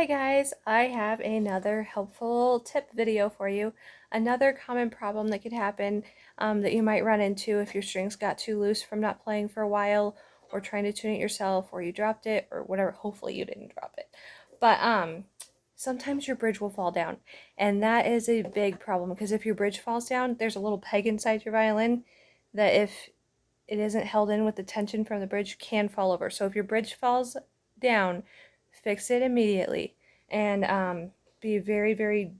Hi guys, I have another helpful tip video for you. Another common problem that could happen that you might run into if your strings got too loose from not playing for a while or trying to tune it yourself, or you dropped it or whatever. Hopefully you didn't drop it. But sometimes your bridge will fall down, and that is a big problem because if your bridge falls down, there's a little peg inside your violin that if it isn't held in with the tension from the bridge can fall over. So if your bridge falls down, fix it immediately, and be very, very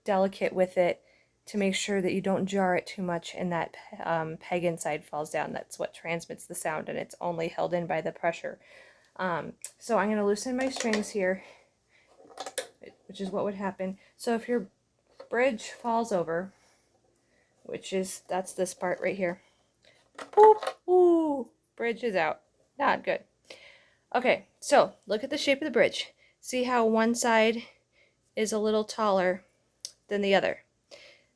delicate with it to make sure that you don't jar it too much and that peg inside falls down. That's what transmits the sound, and it's only held in by the pressure. So I'm going to loosen my strings here, which is what would happen. So if your bridge falls over, that's this part right here. Boop, ooh, bridge is out. Not good. Okay, so look at the shape of the bridge. See how one side is a little taller than the other.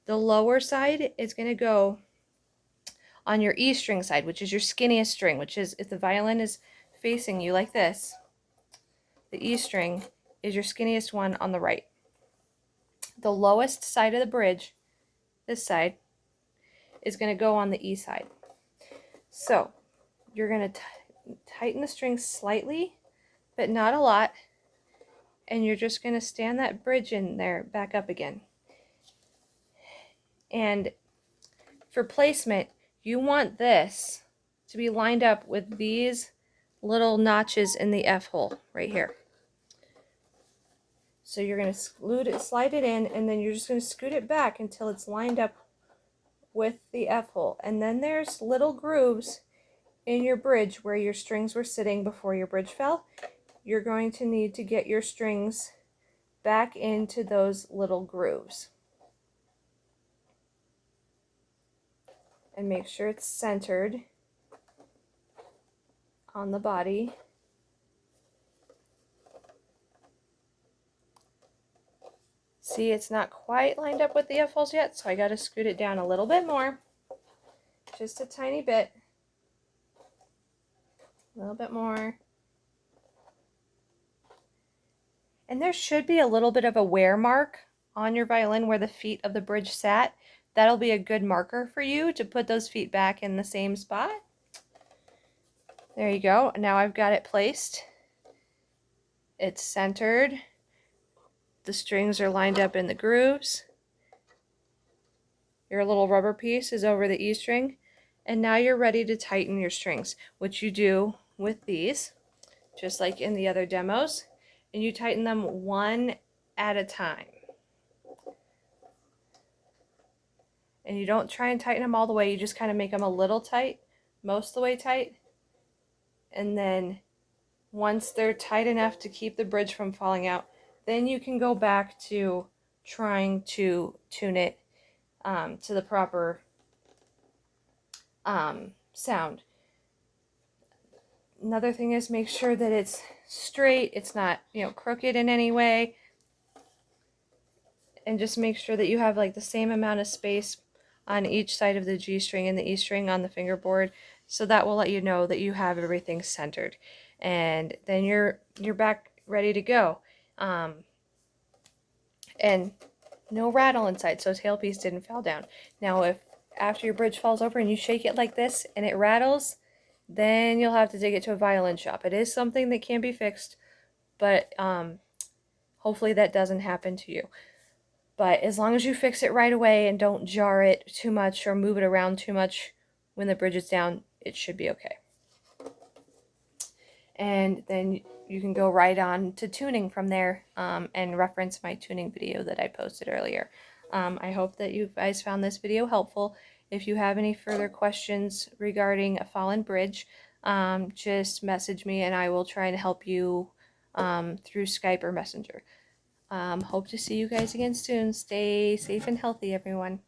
The lower side is going to go on your E string side, which is your skinniest string, which is if the violin is facing you like this, the E string is your skinniest one on the right. The lowest side of the bridge, this side, is going to go on the E side. So you're going to tighten the string slightly, but not a lot, and you're just going to stand that bridge in there back up again. And for placement, you want this to be lined up with these little notches in the F hole right here. So you're going to slide it in, and then you're just going to scoot it back until it's lined up with the F hole. And then there's little grooves in your bridge where your strings were sitting before your bridge fell. You're going to need to get your strings back into those little grooves. And make sure it's centered on the body. See, it's not quite lined up with the F holes yet, so I got to scoot it down a little bit more. Just a tiny bit. A little bit more. And there should be a little bit of a wear mark on your violin where the feet of the bridge sat. That'll be a good marker for you to put those feet back in the same spot. There you go. Now I've got it placed. It's centered. The strings are lined up in the grooves. Your little rubber piece is over the E string. And now you're ready to tighten your strings, which you do with these, just like in the other demos. And you tighten them one at a time. And you don't try and tighten them all the way. You just kind of make them a little tight, most of the way tight. And then once they're tight enough to keep the bridge from falling out, then you can go back to trying to tune it to the proper sound. Another thing is make sure that it's straight, it's not, crooked in any way. And just make sure that you have like the same amount of space on each side of the G string and the E string on the fingerboard. So that will let you know that you have everything centered. And then you're back ready to go. And no rattle inside, so tailpiece didn't fall down. Now if after your bridge falls over and you shake it like this and it rattles, then you'll have to take it to a violin shop. It is something that can be fixed, but hopefully that doesn't happen to you. But as long as you fix it right away and don't jar it too much or move it around too much when the bridge is down, it should be okay. And then you can go right on to tuning from there and reference my tuning video that I posted earlier. I hope that you guys found this video helpful. If you have any further questions regarding a fallen bridge, just message me and I will try and help you through Skype or Messenger. Hope to see you guys again soon. Stay safe and healthy, everyone.